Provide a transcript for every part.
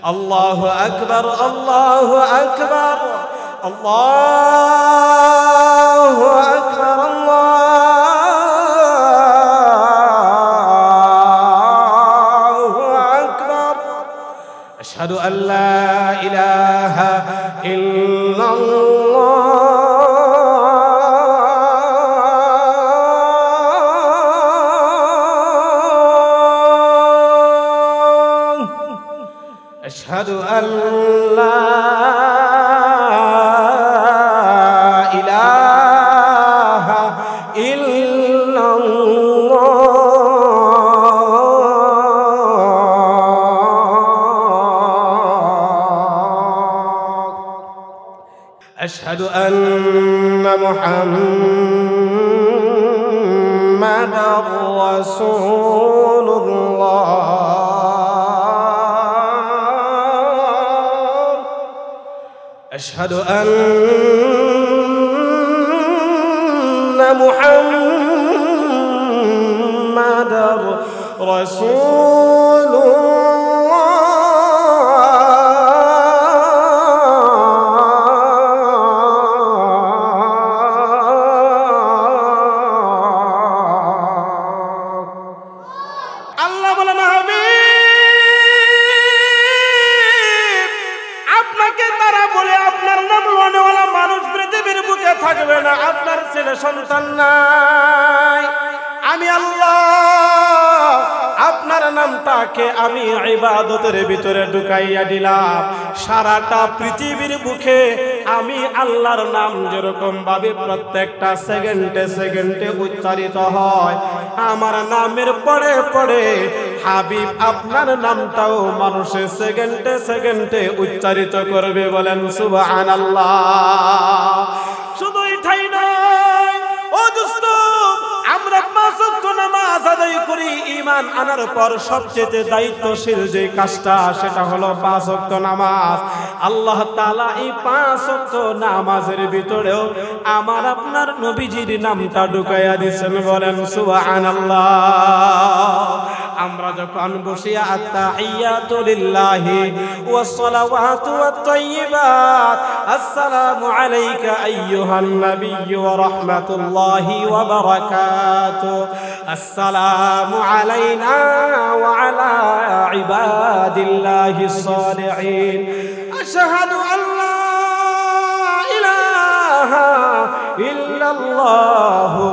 আল্লাহু আকবার, আল্লাহু আকবার, আল্লাহু আকবার, আল্লাহু আকবার। আশহাদু আল্লা ইলাহা ইল্লাল্লাহ। أشهد أن لا إله إلا الله. أشهد أن محمدًا رسول الله. أشهد أن محمدًا رسول الله. আল্লাহ বলেন, থাকবে না, আপনার ছেলে সন্তান নাই, আমি আল্লাহ আপনার নামটাকে আমি ইবাদতের ভিতরে ঢুকাইয়া দিলাম। সারাটা পৃথিবীর বুকে আমি আল্লাহর নাম যেরকম ভাবে প্রত্যেকটা সেকেন্ডে সেকেন্ডে উচ্চারিত হয়, আমার নামের পরে পরে হাবিব আপনার নামটাও মানুষের সেকেন্ডে সেকেন্ডে উচ্চারিত করবে। বলেন সুবহানাল্লাহ। শুধু এটাই নয়, ও দোস্ত, আমরা পাঁচ ওয়াক্ত নামাজ আদায় করি। ঈমান আনার পর সবচেয়ে দায়িত্বশীল যে কাজটা, সেটা হলো পাঁচ ওয়াক্ত নামাজ। আল্লাহ তাআলা এই পাঁচ ওয়াক্ত নামাজের ভিতরেও আমার আপনার নবীজির নামটা ঢুকাইয়া দিয়েছেন। বলেন সুবহানাল্লাহ। আমরা যখন বসিয়া আত্তাহিয়াতু লিল্লাহি ওয়াস সালাওয়াতু ওয়াত তাইয়্যিবাত, আসসালামু আলাইকা আইয়ুহান নাবিয়্যু ওয়া রাহমাতুল্লাহি ওয়া বারাকাতুহু, আসসালামু আলাইনা ওয়া আলা ইবাদিল্লাহিস সালিহিন, আশহাদু আল্লা ইলাহা ইল্লাল্লাহু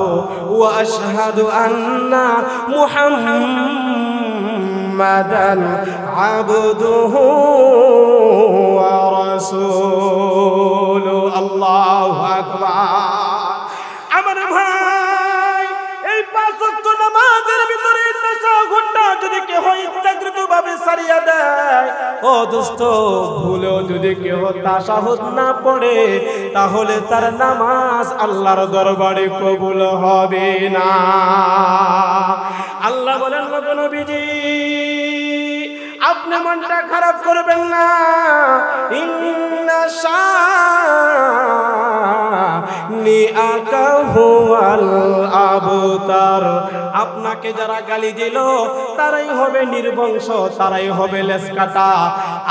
ওয়া আশহাদু আন্না মুহাম্মাদান আবদুহু ওয়া রাসূলুহু। আল্লাহু আকবার। আমার ভাই, এই পাঁচ ওয়াক্ত নামাজের ভিতরে তাশাহুদটা যদি কেউ ইচ্ছাকৃতভাবে ছাড়িয়ে দেয়, ও দোস্ত, ভুলেও যদি কেউ তাশাহুদ না পড়ে, তাহলে তার নামাজ আল্লাহর দরবারে কবুল হবে না। আল্লাহ বলেন, নবীজি আপনি মনটা খারাপ করবেন না। ইন্না শানিআকা হুয়াল আবতার। আপনাকে যারা গালি দিল তারাই হবে নির্বংশ, তারাই হবে লেজ কাটা।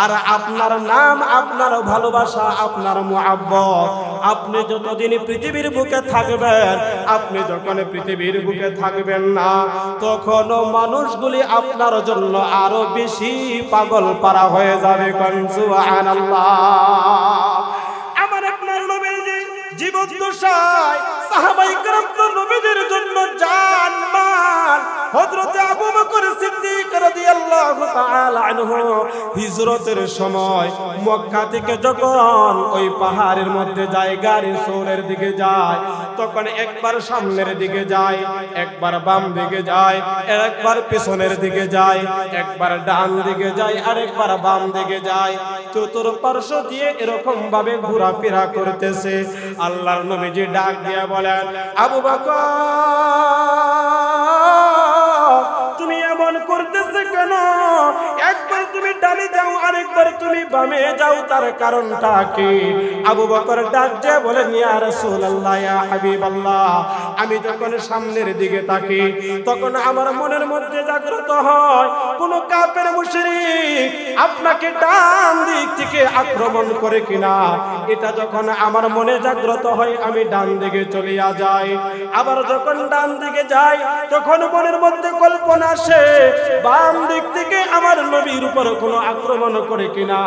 আর আপনার নাম, আপনার ভালোবাসা, আপনার মুহাব্বত, আপনি যতদিন পৃথিবীর বুকে থাকবেন, আপনি যখন পৃথিবীর বুকে থাকবেন না, তখন মানুষগুলি আপনার জন্য আরো বেশি পাগল পারা হয়ে যাবে। সুবহানাল্লাহ। আমার আপনার নবীর জীবদ্দশায় সাহাবায়ে কেরাম তো নবীদের জন্য জান মাল, হযরত আবু বকর সিদ্দিক রাদিয়াল্লাহু তাআলা আনহু হিজরতের সময় মক্কা থেকে যখন ওই পাহাড়ের মধ্যে যায়, গাড়ি সোরের দিকে যায়, তখন একবার সামনের দিকে যায়, একবার বাম দিকে যায়, একবার পিছনের দিকে যায়, একবার ডান দিকে যায়, আরেকবার বাম দিকে যায়। চতুর্পার্শ্ব দিয়ে এরকম ভাবে ঘোরাফেরা করতেছে। আল্লাহর নবীজি ডাক দিয়া বলেন, আবু বকর, তুমি এমন করতেছে কেন? একবার তুমি ডানে যাও, আরেকবার তুমি বামে যাও, তার কারণটা কি? আবু বকর ডাক দিয়ে বলেন, ইয়া রাসূলুল্লাহ, ইয়া হাবিবাল্লাহ, আমি যখন সামনের দিকে তাকি তখন আমার মনের মধ্যে জাগ্রত হয় কোন কাফের মুশরিক আপনাকে ডান দিক থেকে আক্রমণ করে কিনা। এটা যখন আমার মনে জাগ্রত হয় আমি ডান দিকে চলিয়া যাই। আবার যখন ডান দিকে যাই তখন মনের মধ্যে কল্পনা আসে বাম দিক থেকে আমার নবীর উপর কোনো আক্রমণ করে কিনা।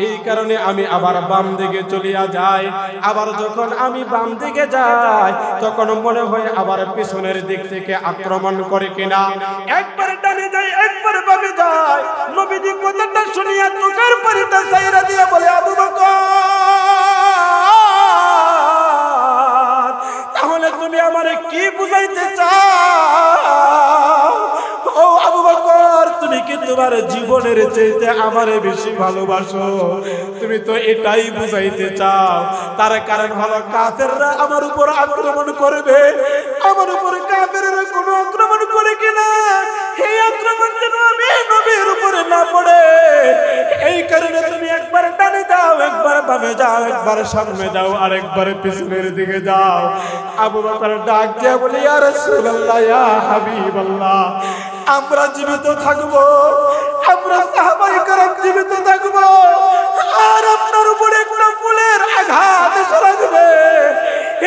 এই কারণে আমি আবার বাম দিকে চলিয়া যাই। আবার যখন আমি বাম দিকে যাই তখন মনে হয় আবার পিছনের দিক থেকে আক্রমণ করে কিনা। একবার ডানে যাই একবার বামে যাই। নবীজি কথাটা শুনিয়া চোখের পানিটা ছাইরা দিয়ে বলে, আবু বকর তাহলে তুমি আমারে কি বুঝাইতে চাও? ও আবু বকর, তুমি কি তোমার জীবনের চাইতে আমারে বেশি ভালোবাসো? তুমি তো এটাই বুঝাইতে চাও। তার কারণ হলো কাফেররা আমার উপর আক্রমণ করবে। আমার উপর কাফেররা কোনো আক্রমণ করে কিনা, এই আক্রমণ যেন আমি নবীর উপরে না পড়ে। এই কারণে তুমি একবার ডানে যাও, একবার বামে যাও, একবার সামনে যাও, আর একবার পিছনের দিকে যাও। আবু বকর ডাক দিয়ে বলে, ইয়া রাসূলুল্লাহ, ইয়া হাবিবাল্লাহ, আমরা জীবিত থাকবো, আমরা সাহাবায়ে কেরাম জীবিত থাকবো, আর আপনার উপরে একটা ফুলের আঘাত এসে লাগবে,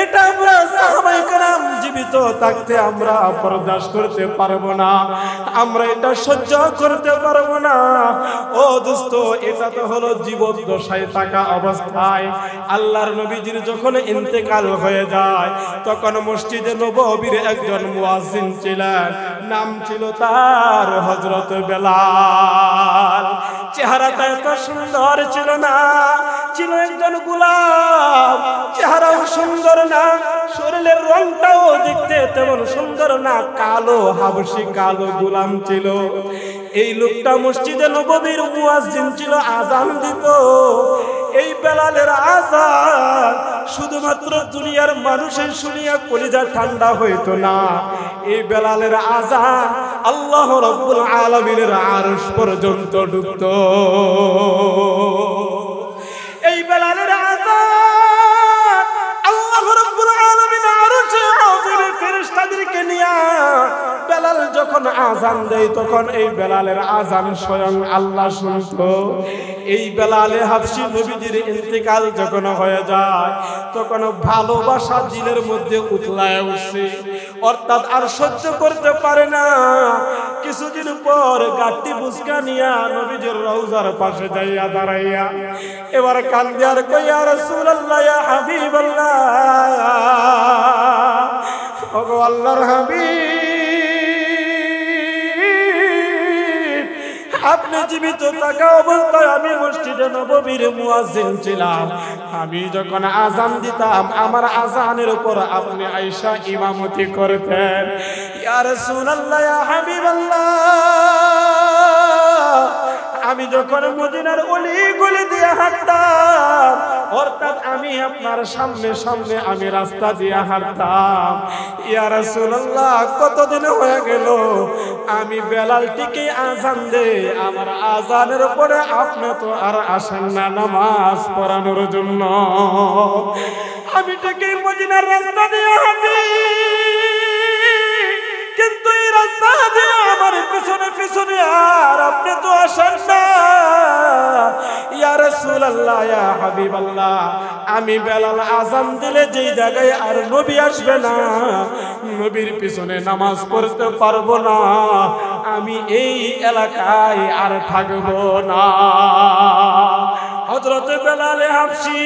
এটা আমরা সাহাবায়ে কেরাম জীবিত থাকতে আমরা বরদাস্ত করতে পারবো না, আমরা এটা সহ্য করতে পারবো না। ও দোস্ত, এটা তো হলো জীবদ্দশায় থাকা অবস্থায়। আল্লাহর নবীজির যখন ইন্তেকাল হয়ে যায় তখন মসজিদে নববীর একজন মুয়াজ্জিন ছিলেন, নাম ছিল তার হযরত বেলাল। চেহারাটা এত সুন্দর ছিল না, ছিল একজন গোলাম। চেহারাও সুন্দর না, শরীরের রংটাও দেখতে তেমন সুন্দর না, কালো হাবশি কালো গোলাম ছিল। এই লোকটা মসজিদে নববীর মুয়াজ্জিন ছিল, আযান দিত। এই বেলালের আযান শুধুমাত্র দুনিয়ার মানুষের শুনিয়া কলিজা ঠান্ডা হইতো না, এই বেলালের আযান আল্লাহ রাব্বুল আলামিনের আরশ পর্যন্ত ঢুকতো। এই বেলালের আযান আল্লাহ রাব্বুল আলামিন আরশে আযিমের ফেরেশতাদেরকে নিয়া বেলাল যখন আযান দেয় তখন এই বেলালের আযান স্বয়ং আল্লাহ শুনতো। এই বেলালে হাবশী নবীজির ইন্তেকাল যখন হয়ে যায় তখন ভালোবাসা দিলের মধ্যে উতলায় উঠছে, অর্থাৎ আর সহ্য করতে পারে না। কিছুদিন পর গাটি বুঝকা নিয়া নবীজির রওজার পাশে যাইয়া দাঁড়াইয়া এবার কান্দে আর কই, ইয়া রাসূলুল্লাহ, ইয়া হাবিবাল্লাহ, ওগো আল্লাহর হাবিব, আপনি জীবিত থাকা অবস্থায় আমি মসজিদে নববীর মুয়াজ্জিন ছিলাম। আমি যখন আযান দিতাম আমার আযানের উপর আপনি আয়েশা ইমামতি করতেন। ইয়া রাসূলুল্লাহ, ইয়া হাবিবাল্লাহ, আমি যখন মদিনার অলি গলি দিয়ে হাঁটতাম, অর্থাৎ আমি আপনার সামনে সামনে আমি রাস্তা দিয়ে হাঁটতাম। ইয়া রাসূলুল্লাহ, কতদিন হয়ে গেল আমি বেলালটিকে আযান দে, আমার আযানের উপরে আপনি তো আর আসেন না নামাজ পড়ানোর জন্য। আমি ঠিকই মদিনার রাস্তা দিয়ে হাঁটি, কিন্তু এই রাস্তা দিয়ে আমার পিছনে পিছনে আর আপনি তো আসেন না। ইয়া রাসূলুল্লাহ, ইয়া হাবিবাল্লাহ, আমি বেলাল আযান দিলে যেই জায়গায় আর নবী আসবে না, নবীর পিছনে নামাজ পড়তে পারবো না, আমি এই এলাকায় আর থাকবো না। হযরত বেলাল হাবশী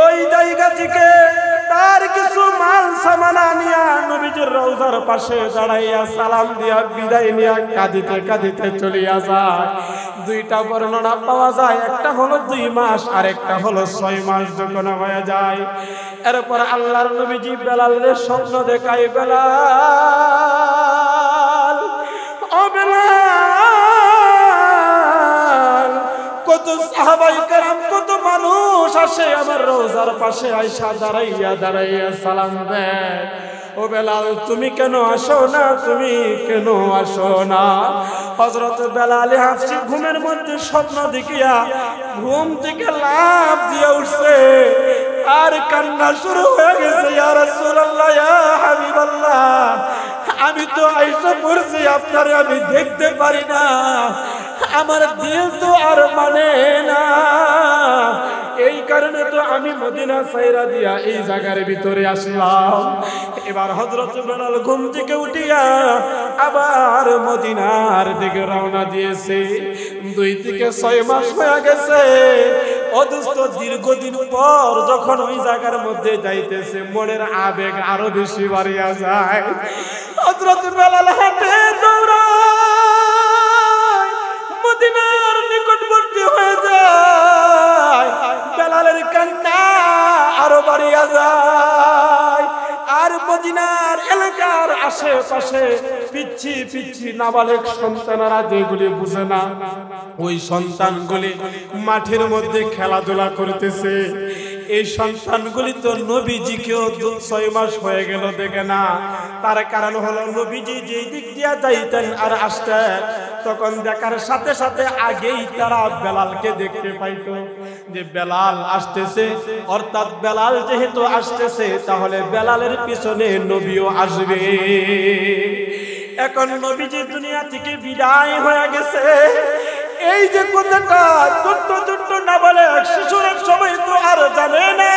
ওই জায়গা থেকে তার কিছু মাল সামানা নিয়া নবীজির রওজার পাশে দাঁড়াইয়া সালাম দিয়া বিদায় নিয়া কাঁদিতে কাঁদিতে চলিয়া যায়। দুইটা বর্ণনা পাওয়া যায়, একটা হলো 2 মাস আর একটা হলো 6 মাস যখন হয়ে যায়। এরপর আল্লাহর নবীজি বেলালের স্বপ্ন দেখায়, বেলাল, ও বেলাল, কত সাহাবায়ে কেরাম কত মানুষ আসে আমার রওজার পাশে আয়েশা দাঁড়াইয়া দাঁড়াইয়া সালাম দেয়। ও বেলাল, তুমি কেন আসো না, তুমি কেন আসো না? হযরত বেলাল হাবশী ঘুমের মধ্যে স্বপ্ন দেখিয়া ঘুম থেকে লাফ দিয়ে উঠছে আর কান্না শুরু হয়ে গেছে, ইয়া রাসূলুল্লাহ, ইয়া হাবিবাল্লাহ, আমি তো আয়েশা পড়ছি, আপনারে আমি দেখতে পারি না, আমার দিল তো আর মানে না, এই কারণে তো আমি মদিনা ছাইরা দিয়া এই জায়গার ভিতরে আসলাম। এবার হযরত বেলাল ঘুম থেকে উঠিয়া আবার মদিনার দিকে রওনা দিয়েছে। 2 থেকে 6 মাস হয়ে গেছে। অদুষ্ট দীর্ঘদিন পর যখন ওই জায়গার মধ্যে যাইতেছে, মনের আবেগ আরো বেশি বাড়িয়া যায়। হযরত বেলাল হাঁটে দৌড়ায়, মদিনার নিকটবর্তী হয়ে যায়। বেলালের কান্না আরো বাড়িয়া যায়। আর মদিনার এলাকার আশেপাশে পিচ্ছি পিচ্ছি নাবালক সন্তানরা যেগুলি বুঝে না, ওই সন্তানগুলি মাঠের মধ্যে খেলাধুলা করতেছে। এই সন্তানগুলি তো নবীজিকেও 6 মাস হয়ে গেল দেখে না। তার কারণ হলো নবীজি যেই দিক দিয়া যাইতেন আর আসতেন, তখন দেখার সাথে সাথে আগেই তারা বেলালকে দেখতে পাইতো যে বেলাল আসতেছে, অর্থাৎ বেলাল যেহেতু আসতেছে তাহলে বেলালের পিছনে নবীও আসবে। এখন নবীজি দুনিয়া থেকে বিদায় হয়ে গেছে। এই যে কথাটা ছোট্ট ছোট্ট নাবালক শিশুরা সবাই তো আর জানে না।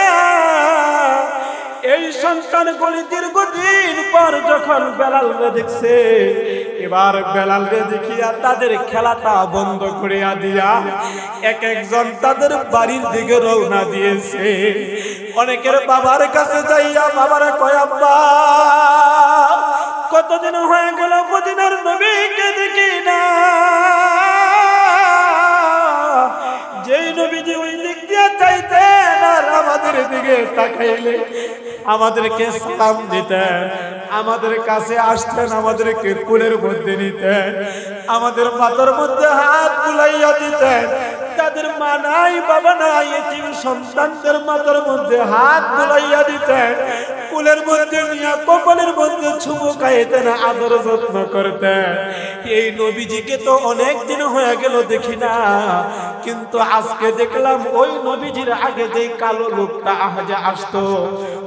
এই সন্তানগুলি দীর্ঘদিন পর যখন বেলালকে দেখছে, এবার বেলালকে দেখিয়া তাদের খেলাটা বন্ধ করিয়া দিয়া এক একজন তাদের বাড়ির দিকে রওনা দিয়েছে। অনেকের বাবার কাছে যাইয়া বাবারে কয়, আব্বা কতদিন হয়ে গেল মদিনার নবীকে দেখি না। যেই নবীজি ওই দিক দিয়ে চাইতেন আর আমাদের দিকে তাকাইলে আমাদেরকে সালাম দিতেন, আমাদের কাছে আসতেন, আমাদেরকে কোলের মধ্যে নিতেন, আমাদের মাথার মধ্যে হাত বুলাইয়া দিতেন। তাদের মা নাই বাবা নাই, এতিম সন্তানদের মাথার মধ্যে হাত বুলাইয়া দিতেন, কোলের মধ্যে নিয়ে কপালের মধ্যে চুমু খাইতেন, আদর যত্ন করতেন। এই নবীজিকে তো অনেক দিন হয়ে গেল দেখি না, কিন্তু আজকে দেখলাম ওই নবীজির আগে যে কালো লোকটা আহাজে আসতো,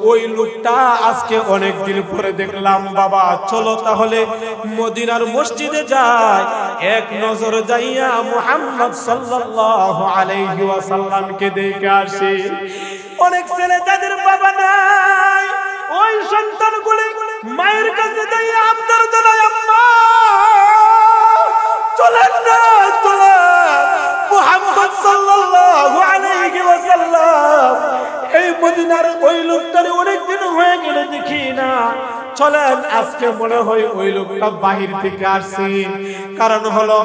ওই লোকটা আজকে অনেক দিন পরে দেখলাম। বাবা চলো তাহলে মদিনার মসজিদে যাই, এক নজর যাইয়া মুহাম্মদ সাল্লাল্লাহু আলাইহি ওয়াসাল্লামকে দেখে আসি। অনেক ছেলে যাদের বাবা নাই, ওই সন্তানগুলি মায়ের কাছে যাইয়া আবদার জানায়, আম্মা চলেন না, চলেন, মুহাম্মদ সাল্লাল্লাহু আলাইহি ওয়াসাল্লাম এই মদিনার ওই লোকটারে অনেক দিন হয়ে গেলে দেখি না, চলেন আজকে মনে হয় ওই লোকটা বাহির থেকে আসছে। কারণ হলো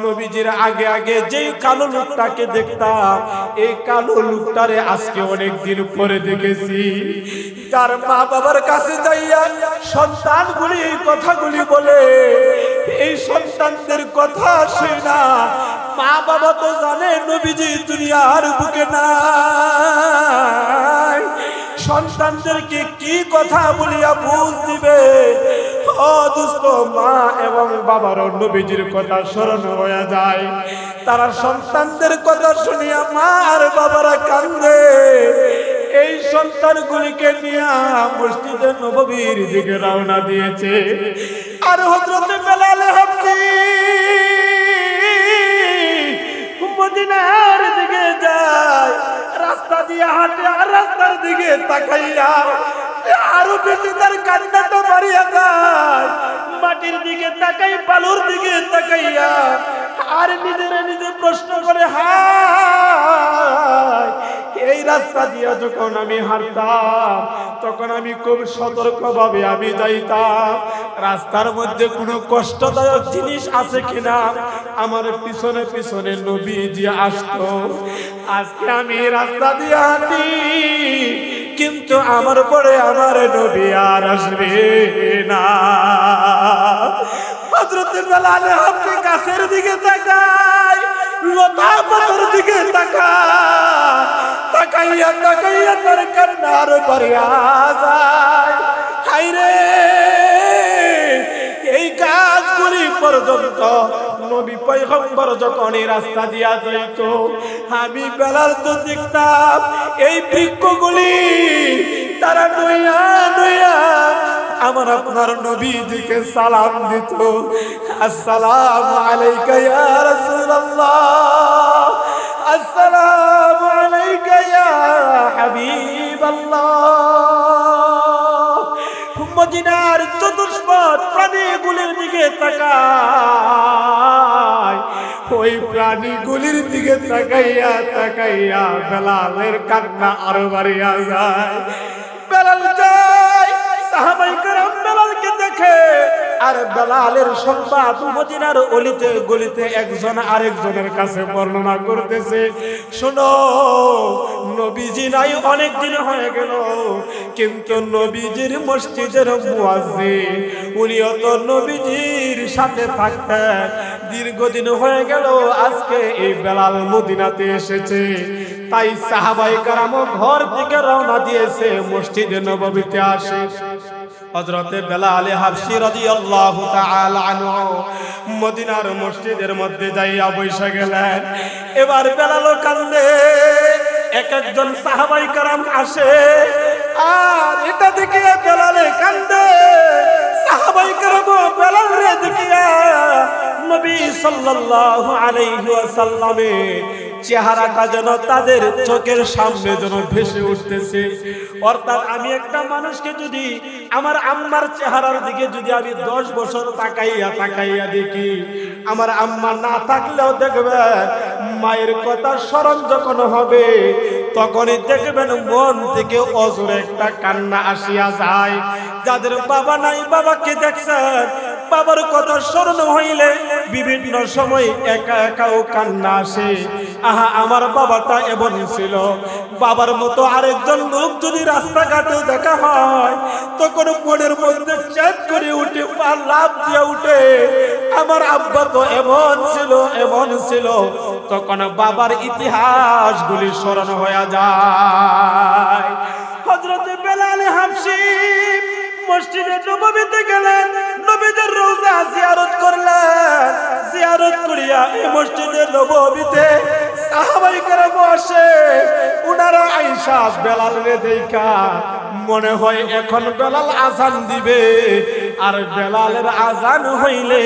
নবীজির আগে আগে যেই কালো লোকটাকে দেখতাম, এই কালো লোকটারে আজকে অনেক দিন পরে দেখেছি। তার মা বাবার কাছে যাইয়া সন্তানগুলি এই কথাগুলি বলে, এই সন্তানদের কথা শুনে না মা বাবা তো জানে নবীজি দুনিয়ার বুকে নাই, সন্তানদেরকে কি কথা বলিয়া বুঝ দিবে। ও দুস্থ মা এবং বাবার নবীজির কথা স্মরণ হয়ে যায়, তারা সন্তানদের কথা শুনিয়া মা আর বাবারা কান্দে। এই সন্তানগুলিকে নিয়ে মসজিদে নববীর দিকে রওনা দিয়েছে। আর হযরত বেলাল হাবশী মদিনার দিকে যায়, রাস্তা দিয়ে হাঁটে আর রাস্তার দিকে তাকাইয়া আরো বেশি তার কান্নাটা বাড়িয়া যায়। মাটির দিকে তাকাই, বালুর দিকে তাকাইয়া আর নিজেরা নিজে প্রশ্ন করে, হায় এই রাস্তা দিয়া যখন আমি হাঁটতাম তখন আমি খুব সতর্কভাবে আমি যাইতাম, রাস্তার মধ্যে কোনো কষ্টদায়ক জিনিস আছে কিনা আমার পিছনে পিছনে নবীজি আসতো। আজকে আমি রাস্তা দিয়ে হাঁটি, কিন্তু আমার পরে আমার নবী আর আসবে না। হযরত বেলাল হাবশী গাছের দিকে তাকায়, লতা পাতার দিকে তাকায়, তাকাইয়া তাকাইয়া তার কান্নার বাড়িয়া যায়। হায়রে এই গাছগুলি পর্যন্ত নবী পয়গম্বর যখন এই রাস্তা দিয়া যাইত, আমি বেলাল তো দেখতাম এই বৃক্ষগুলি তারা নইয়া নইয়া আমার আপনার নবীজিকে সালাম দিত। আসসালামু আলাইকা ইয়া রাসূলুল্লাহ, আসসালামু আলাইকা ইয়া হাবিবাল্লাহ। মদিনার চতুষ্পদ প্রাণীগুলির দিকে তাকায়, ওই প্রাণীগুলির দিকে তাকাইয়া তাকাইয়া বেলালের কান্না আরো বাড়িয়া যায়। বেলাল যায়, সাহাবায়ে কেরাম বেলালকে দেখে, আর বেলালের সংবাদ মদিনার অলিতে গলিতে একজন আরেকজনের কাছে বর্ণনা করতেছে। শোনো, নবীজি নাই অনেক দিন হয়ে গেল, কিন্তু নবীজির মসজিদের মুয়াজ্জিন উনিও তো নবীজির সাথে থাকতেন। দীর্ঘদিন হয়ে গেল, আজকে এই বেলাল মদিনাতে এসেছে। তাই সাহাবায়ে কেরাম ঘর থেকে রওনা দিয়েছে, মসজিদে নববীতে আসে। হযরতে বেলাল হাবশী রাদিয়াল্লাহু তাআলা আনহু মদিনার মসজিদের মধ্যে যাইয়া বসে গেলেন। এবার বেলালও কান্দে, এক একজন সাহাবায়ে কেরাম আসে, আর এটা দেখে বেলালে কান্দে। সাহাবায়ে কেরাম বেলালরে দেখিয়া নবী সাল্লাল্লাহু আলাইহি ওয়াসাল্লামের চেহারাটা যেন তাদের চোখের সামনে যেন ভেসে উঠতেছে। অর্থাৎ আমি একটা মানুষকে যদি আমার আম্মার চেহারার দিকে যদি আমি 10 বছর তাকাইয়া তাকাইয়া দেখি, আমার আম্মা না থাকলেও দেখবেন মায়ের কথা স্মরণ যখন হবে তখনই দেখবেন মন থেকে অজরে একটা কান্না আসিয়া যায়। যাদের বাবা নাই, বাবাকে দেখছেন, বাবার কথা স্মরণ হইলে বিভিন্ন সময় একা একাও কান্না আসে। আহা, আমার বাবাটা এমন ছিল। বাবার মতো আরেকজন লোক যদি রাস্তাঘাটে দেখা হয় তখন মনের মধ্যে চেত করে উঠে, পা লাফ দিয়ে উঠে, আমার আব্বা তো এমন ছিল এমন ছিল। তখন বাবার ইতিহাসগুলি স্মরণ হয়ে যায়। হযরত বেলাল হাবশী মসজিদে নববীতে গেলেন, নবীদের রওজা জিয়ারত করলেন। জিয়ারত করিয়া এই মসজিদে নববীতে সাহাবায়ে কেরাম আসে। উনারা আয়েশা বেলালরে দেখা মনে হয় এখন বেলাল আযান দিবে, আর বেলালের আযান হইলে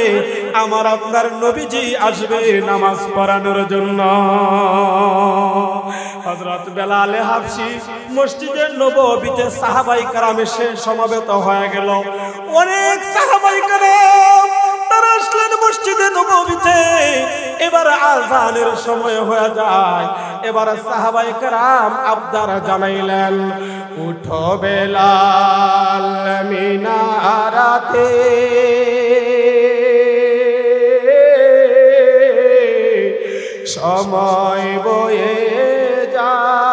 আমার আপনার নবীজি আসবে নামাজ পড়ানোর জন্য। হযরত বেলাল হাবশী মসজিদে নববীতে সাহাবায়ে কেরাম এসে সমবেত হয়ে গেল। অনেক সাহাবায়ে কেরাম তারা আসলেন মসজিদে নববীতে। এবার আযানের সময় হয়ে যায়। এবার সাহাবায়ে কেরাম আবদার জানাইলেন, উঠো বেলাল মিনারাতে, সময় বয়ে যায়।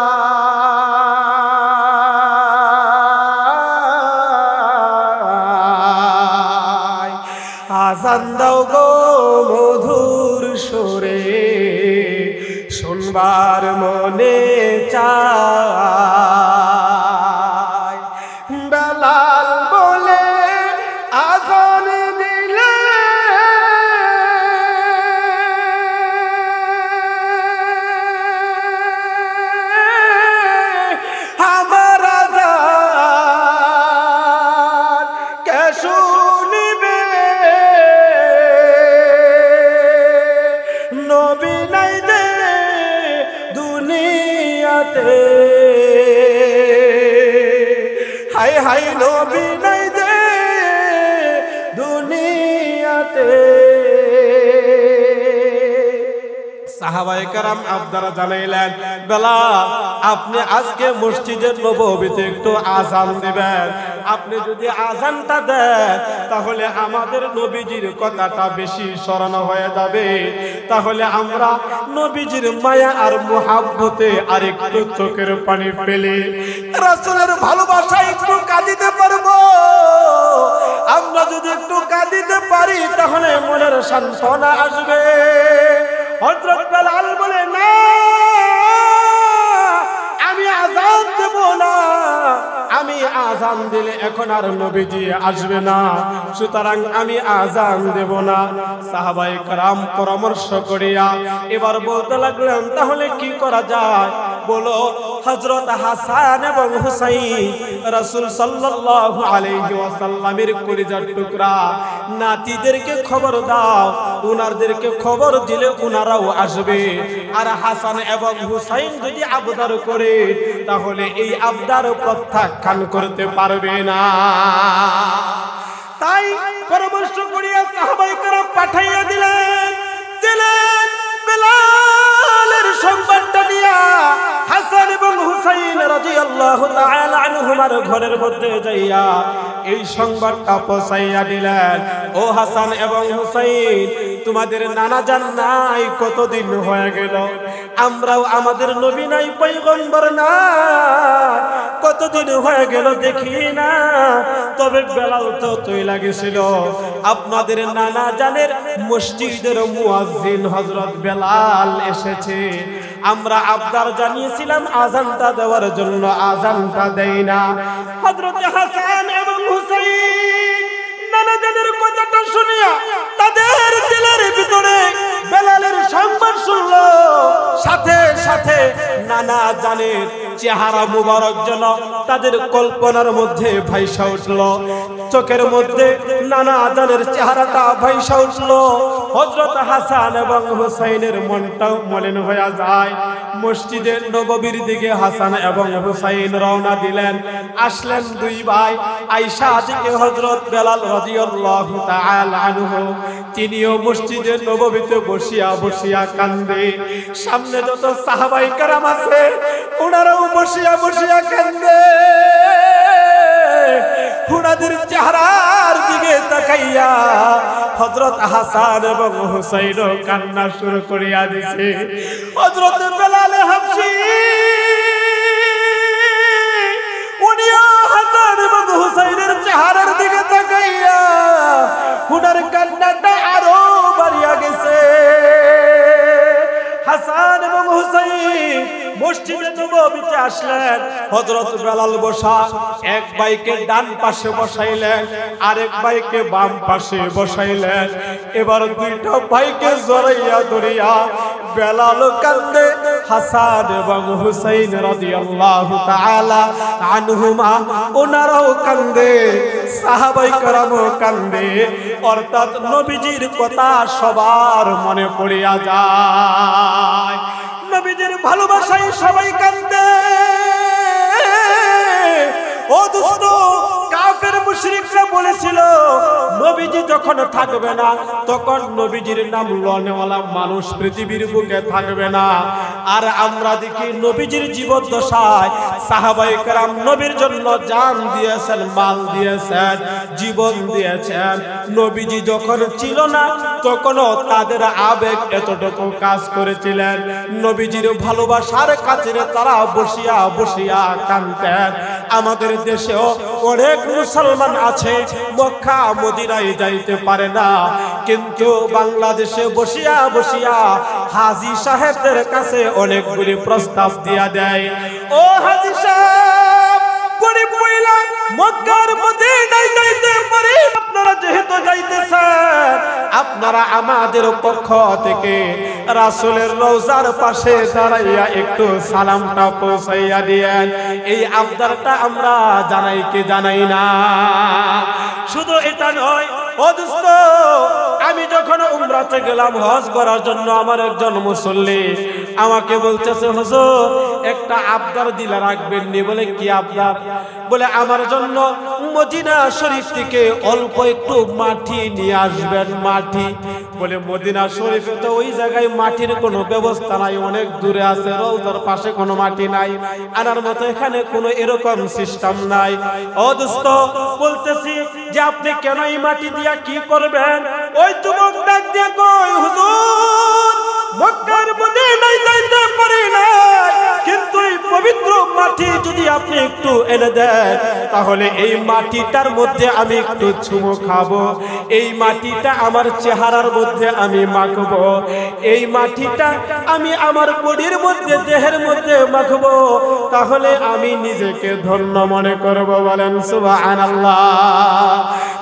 আযান দাও গো মধুর সুরে, শুনবার মনে চায়। বেলাল বলে আযান দিলে আমার আযান কে শুনিবে? নবী নাই যে দুনিয়াতে, হায় হায় নবী নাই যে দুনিয়াতে। সাহাবায়ে কেরাম আবদার জানাইলেন, বেলাল আপনি আজকে মসজিদের নববীতে একটু আযান দিবেন। আপনি যদি আযানটা দেন তাহলে আমাদের নবীজির কথাটা বেশি স্মরণ হয়ে যাবে। তাহলে আমরা নবীজির মায়া আর মুহাব্বতে আরেকটু চোখের পানি ফেলে রাসূলের ভালোবাসায় একটু কাঁদিতে পারবো। আমরা যদি একটু কাঁদিতে পারি তাহলে মনের সান্ত্বনা আসবে। হযরত বেলাল বলে, না, আমি আযান দেব না। আমি আযান দিলে এখন আর নবীজি আসবে না। সুতরাং আমি আজান দেব না। সাহাবায়ে কেরাম পরামর্শ করিয়া এবার বলতে লাগলেন তাহলে কি করা যায়? বলো হযরত হাসান এবং হুসাইন রাসূল সাল্লাল্লাহু আলাইহি ওয়াসাল্লামের কলিজার টুকরা নাতিদেরকে খবর দাও, উনারদেরকে খবর দিলে উনারাও আসবে। আর হাসান এবং হুসাইন যদি আবদার করে তাহলে এই আবদার প্রত্যাখ্যান করতে পারবে না। তাই পরামর্শ করিয়া সাহাবায়ে কেরাম পাঠাইয়া দিলেন বেলালের সংবাদটা দিয়া হাসান এবং হুসাইন রাদিয়াল্লাহু তাআলা আনহুমার ঘরের মধ্যে যাইয়া এই সংবাদটা পৌঁছাইয়া দিলেন, ও হাসান এবং হুসাইন তোমাদের নানা জান নাই কতদিন হয়ে গেল, আমরাও আমাদের নবী নাই পয়গম্বর না কতদিন হয়ে গেল দেখি না, তবে বেলাল তো তৈলা গেছিল। আপনাদের নানা জানের মসজিদের মুয়াজ্জিন হযরত বেলাল এসেছে, আমরা আবদার জানিয়েছিলাম আযানটা দেওয়ার জন্য, আযানটা দেই না। হযরত হাসান এবং হুসাইন নানা জানের কথাটা শুনিয়া তাদের দিলের ভিতরে বেলালের সংবাদ শুনল, সাথে সাথে নানা জানের চেহারা মুবারক যেন তাদের কল্পনার মধ্যে ভাইসা উঠল, চোখের মধ্যে নানা জানের চেহারাটা ভাইসা উঠল। হযরত হাসান এবং হুসাইনের মনটাও মলিন হয়ে যায়। মসজিদে নববীর দিকে হাসান এবং হুসাইন রওনা দিলেন। আসলেন দুই ভাই, আয়েশা থেকে হযরত বেলাল রাদিয়াল্লাহু তাআলা আনহু, তিনিও মসজিদে নববীতে বসিয়া বসিয়া কান্দে। সামনে যত সাহাবায়ে কেরাম আছে ওনারাও বসিয়া বসিয়া কান্দে। উনাদের চেহারার দিকে তাকাইয়া হযরত হাসান এবং হুসাইন কান্না শুরু করিয়া দিছে। হযরত বেলাল হাবশী উনিও হাসান এবং হুসাইনের চেহারার দিকে তাকাইয়া উনার কান্নাটা আরো বাড়িয়া গেছে। হাসান এবং হুসাইন মসজিদে নববীতে আসলেন। হযরত বেলাল বসা, এক ভাইকে ডান পাশে বসাইলেন, আরেক ভাইকে বাম পাশে বসাইলেন। এবার দুইটা ভাইকে জড়াইয়া ধরিয়া বেলাল কান্দে, হাসান এবং হুসাইন রাদিয়াল্লাহু তাআলা আনহুমা ওনারাও কান্দে, সাহাবায়ে কেরামও কান্দে। অর্থাৎ নবীজির কথা সবার মনে পড়িয়া যায়, নবীজির ভালোবাসায় সবাই কান্দে। ও দোস্ত, কাফের মুশরিকরা বলেছিল নবীজি যখন থাকবে না তখন নবীজির নাম লনেওয়ালা মানুষ পৃথিবীর বুকে থাকবে না। আর আমরা দেখি নবীজির জীবদ্দশায় সাহাবায়ে কেরাম নবীর জন্য জান দিয়েছেন, মাল দিয়েছেন, জীবন দিয়েছেন। নবীজি যখন ছিল না তখনও তাদের আবেগ এতটুকু কাজ করেছিলেন। নবীজির ভালোবাসার খাতিরে তারা বসিয়া বসিয়া কাঁদতেন। আমাদের দেশেও অনেক মুসলমান আছে মক্কা মদিনায় যাইতে পারে না, কিন্তু বাংলাদেশে বসিয়া বসিয়া হাজী সাহেবদের কাছে অনেকগুলি প্রস্তাব দিয়া দেয়, ও হাজী সাহেব গরিব মহিলা মক্কার মদিনায় যাইতে পারে, আপনারা যেহেতু যাইতেছেন আপনারা আমাদের পক্ষ থেকে রাসূলের রওজার পাশে দাঁড়াইয়া একটু সালামটা পৌঁছাইয়া দিয়েন। এই আবদারটা আমরা জানাই কি জানাই না। শুধু এটা নয়, ও দোস্ত, আমি যখন উমরাতে গেলাম হজ করার জন্য, আমার একজন মুসল্লি আমাকে বলতেছে হুজুর একটা আবদার দিলে রাখবেন নি। বলে কি আবদার? বলে আমার জন্য মদিনা শরীফ থেকে অল্প একটু মাটি নিয়ে আসবেন। মাটি? বলে মদিনা শরীফে তো ওই জায়গায় মাটির কোনো ব্যবস্থা নাই, অনেক দূরে আছে, রওজার পাশে কোনো মাটি নাই, আনার মতো এখানে কোনো এরকম সিস্টেম নাই। ও দোস্ত, বলতেছি যে আপনি কেন এই মাটি দিয়া কি করবেন? ওই যুবক ডাক দিয়ে কই, হুজুর মক্কার মদিনায় যাইতে পারি না, কিন্তু এই পবিত্র মাটি যদি আপনি একটু এনে দেন, তাহলে এই মাটিটার মধ্যে আমি একটু চুমু খাবো, এই মাটিটা আমার চেহারার মধ্যে আমি মাখবো, এই মাটিটা আমি আমার বডির মধ্যে দেহের মধ্যে মাখবো, তাহলে আমি নিজেকে ধন্য মনে করব। বলেন সুবহানাল্লাহ।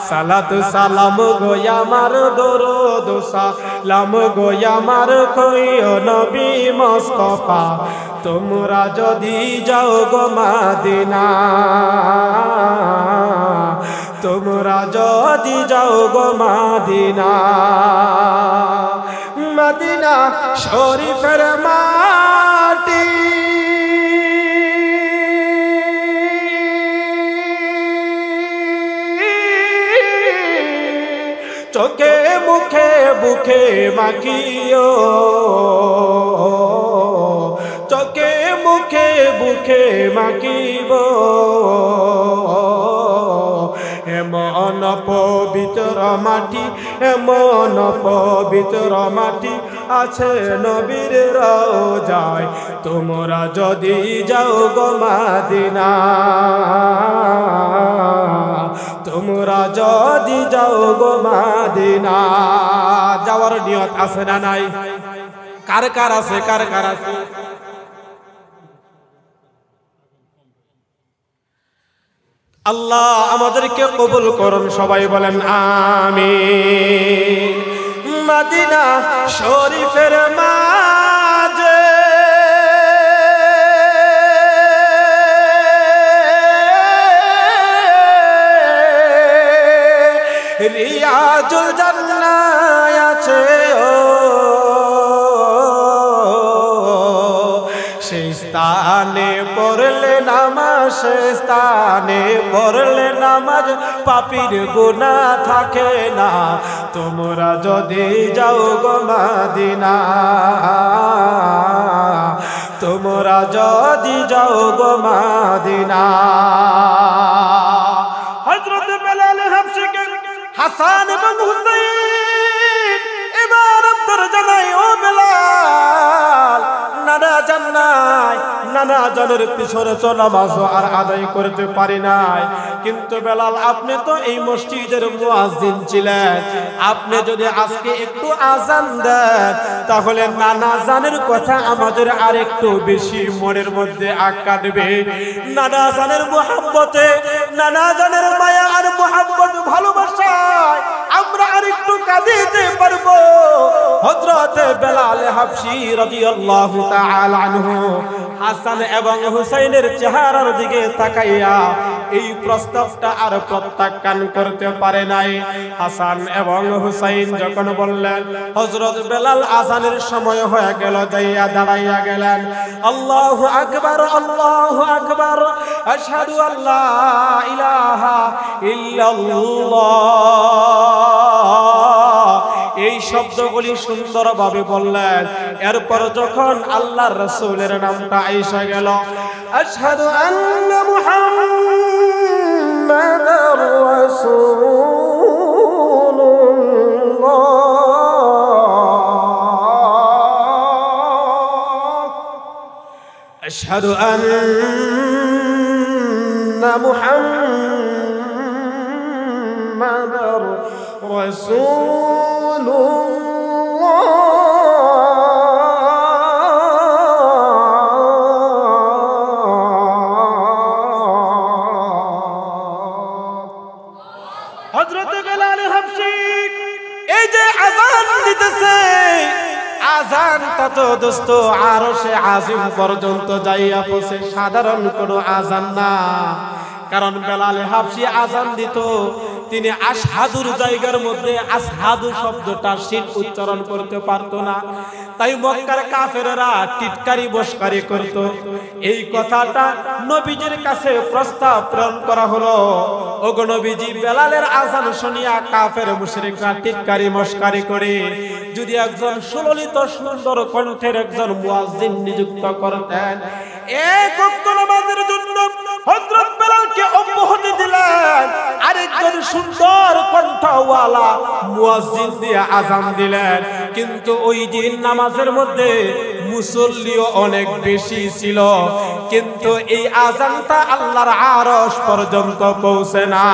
সালাতু সালাম গো আমার দরুদ সালাম গো আমার কইও নবী মুস্তাফা, তোমরা যদি যাও গো মদিনা, তোমরা যদি যাও গো মদিনা, মদিনা শরীফের মাটি চোখে মুখে বুকে মাখিও, চোখে মুখে বুকে মাখিব, এমন পবিত্র মাটি, এমন পবিত্র মাটি আছে নবীর রওজায়, তোমরা যদি যাও গো মদিনা, তোমরা যদি যাও গো মদিনা। যাওয়ার নিয়ত আছে না নাই? কার কার আছে? কার কার আছে? আল্লাহ আমাদেরকে কবুল করুন, সবাই বলেন আমিন। মদিনা শরীফের মাঝে রিয়াজুল জান্নাহ আছে, সেই স্থানে পড়লে নামাজ, সেই স্থানে পড়লে নামাজ পাপীর গুনাহ থাকে না, তোমরা যদি যাও গো মদিনা, তোমরা যদি যাও গো মদিনা। হযরত বেলাল হাবশীকে হাসান এবং হুসাইন এবার আব্দুর জানাই, ও বেলাল, নানা জান নাই, নানা জনের পিছনে তো নামাজ আর আদায় করতে পারি নাই, কিন্তু বেলাল আপনি তো এই মসজিদের মুয়াজ্জিন ছিলেন, আপনি যদি আজকে একটু আজান দেন তাহলে নানা জানের কথা আমাদের আর একটু বেশি মনের মধ্যে আগ কাটবে, নানা জানের মুহাব্বতে, নানা জানের মায়া আর মুহাব্বত ভালোবাসায় আমরা আর একটু কাঁদিতে পারবো। হযরত বেলাল হাবশী রাদিয়াল্লাহু তাআলা আনহু হাসান এবং হুসাইনের চেহারার দিকে তাকাইয়া এই প্রস্তাবটা আর প্রত্যাখ্যান করতে পারে নাই। হাসান এবং হুসাইন যখন বললেন, হযরত বেলাল আযানের সময় হয়ে গেল, যাইয়া দাঁড়াইয়া গেলেন, আল্লাহু আকবার, আল্লাহু আকবার, আশহাদু আল্লা ইলাহা ইল্লাল্লাহ, এই শব্দগুলি সুন্দরভাবে বললেন। এরপর যখন আল্লাহর রাসূলের নামটা আইসা গেল, আশহাদু আন্না মুহাম্মাদার রাসূলুল্লাহ, আশহাদু আন্না মুহাম্মাদার রাসূলুল্লাহ, হযরত বেলাল হাবশী এই যে আযান দিতেছে, আযানটা তো দোস্ত আরশে আজিম পর্যন্ত যাইয়া পৌঁছে, সাধারণ কোনো আযান না। কারণ বেলাল হাবশী আযান দিত, তিনি আশহাদুর জায়গার মধ্যে আসহাদু শব্দটা শিন উচ্চারণ করতে পারতো না, তাই মক্কার কাফেররা টিটকারি বশকারি করত। এই কথাটা নবীজির কাছে প্রস্তাব প্রেরণ করা হলো, ওগো নবীজি, বেলালের আযান শুনিয়া কাফের মুশরিকরা টিটকারি মশকারি করে যদি একজন সুললিত সুন্দর কণ্ঠের একজন মুয়াজ্জিন নিযুক্ত করতেন, এক ওয়াক্ত নামাজের জন্য হযরত বেলালকে অব্যাহতি দিলেন, আরেকজন সুন্দর কণ্ঠওয়ালা মুয়াজ্জিন দিয়ে আযান দিলেন। কিন্তু ওই দিন নামাজের মধ্যে মুসল্লিও অনেক বেশি ছিল, কিন্তু এই আযানটা আল্লাহর আরশ পর্যন্ত পৌঁছে না।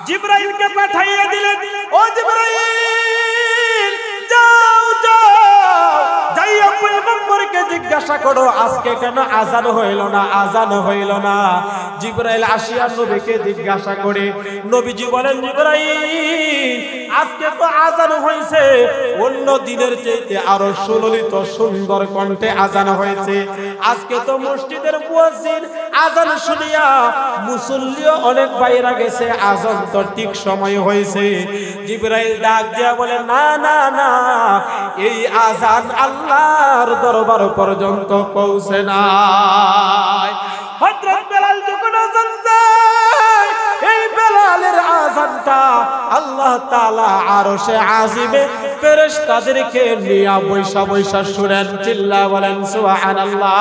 জিবরাইলকে পাঠাইয়া দিলেন, ও জিবরাইল যাও যাও, যাইয়া পয়গম্বরকে জিজ্ঞাসা করো আজকে কেন আযান হইল না, আযান হইল না। জিবরাইল আসিয়া নবীকে জিজ্ঞাসা করে, নবীজি বলেন, জিবরাইল আজকে তো আযান হইছে, অন্য দিনের চাইতে আরো সুললিত সুন্দর কণ্ঠে আযান হয়েছে। আজকে তো মসজিদের মুয়াজ্জিন আযান শুনিয়া মুসল্লিও অনেক বাইরে গেছে, আযান তো ঠিক সময় হয়েছে। জিবরাইল ডাক দিয়া বলে, না না না, এই আযান আল্লাহর দরবার পর্যন্ত পৌঁছে নাই। হযরত বেলাল যখন আযান দেয়, এই বেলালের আযানটা আল্লাহ তাআলা আরশে আজিমে ফেরেশতাদেরকে নিয়ে বৈশা বৈশা শুনেন। চিল্লা বলেন সুবহানাল্লাহ।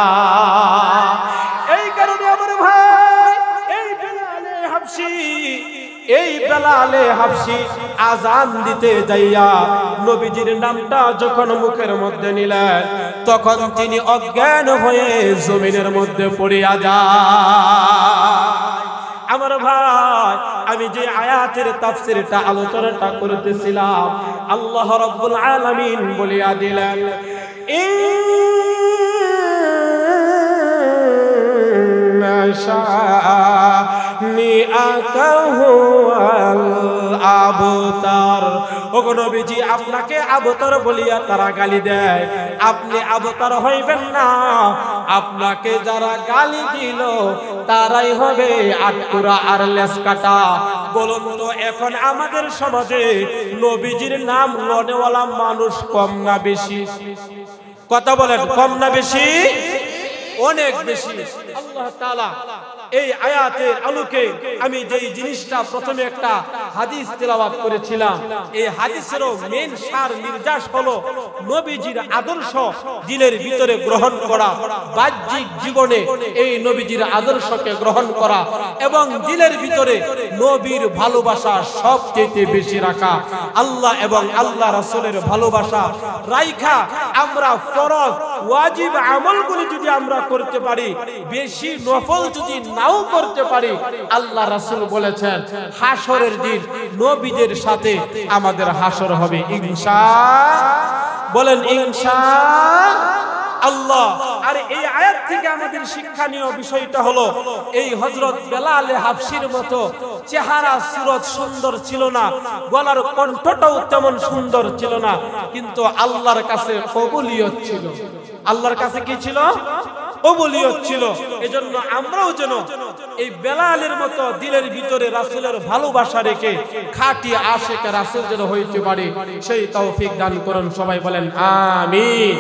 এই কারণে আমার ভাই, এই বেলালে হাবশি আযান দিতে যাইয়া নবীজির নামটা যখন মুখের মধ্যে নিলেন, তখন তিনি অজ্ঞান হয়ে জমিনের মধ্যে পড়িয়া যায়। আমার ভাই, আমি যে আয়াতের তাফসীরটা আলোচনাটা করতেছিলাম, আল্লাহ রাব্বুল আলামিন বলিয়া দিলেন, আপনাকে আবতার বলিয়া তারা গালি দেয়, আপনি আবতার হইবেন না। আপনাকে যারা গালি দিল তারাই হবে আটকুরা আর লেস কাটা। বলুন তো, এখন আমাদের সমাজে নবীজির নাম লনেওয়ালা মানুষ কম না বেশি? কথা বলেন, কম না বেশি? অনেক বেশি। আল্লাহ তাআলা এই আয়াতের আলোকে আমি যেই জিনিসটা প্রথমে একটা হাদিস তেলাওয়াত করেছিলাম, এই হাদিসেরও মেন সার নির্যাস হলো নবীজির আদর্শ দিলের ভিতরে গ্রহণ করা, বাহ্যিক জীবনে এই নবীজির আদর্শকে গ্রহণ করা এবং দিলের ভিতরে নবীর ভালোবাসা সবচেয়ে বেশি রাখা। আল্লাহ এবং আল্লাহ রাসূলের ভালোবাসা রাইখা আমরা ফরজ ওয়াজিব আমলগুলি যদি আমরা করতে পারি, বেশি নফল যদি নাও করতে পারি, আল্লাহ রাসূল বলেছেন হাসরের দিন নবীদের সাথে আমাদের হাসর হবে ইনশাআল্লাহ। বলেন ইনশাআল্লাহ। আর এই আয়াত থেকে আমাদের শিক্ষণীয় বিষয়টা হলো, এই হযরত বেলালে হাবশির মতো চেহারা সুরত সুন্দর ছিল না, গলার কণ্ঠটাও তেমন সুন্দর ছিল না, কিন্তু আল্লাহর কাছে কবুলিয়ত ছিল। আল্লাহর কাছে কি ছিল? কবুলিয়ত ছিল। এজন্য আমরাও যেন এই বেলালের মতো দিলের ভিতরে রাসূলের ভালোবাসা রেখে খাঁটি আশিক রাসূল যেন হইতে পারি, সেই তৌফিক দান করুন। সবাই বলেন আমিন।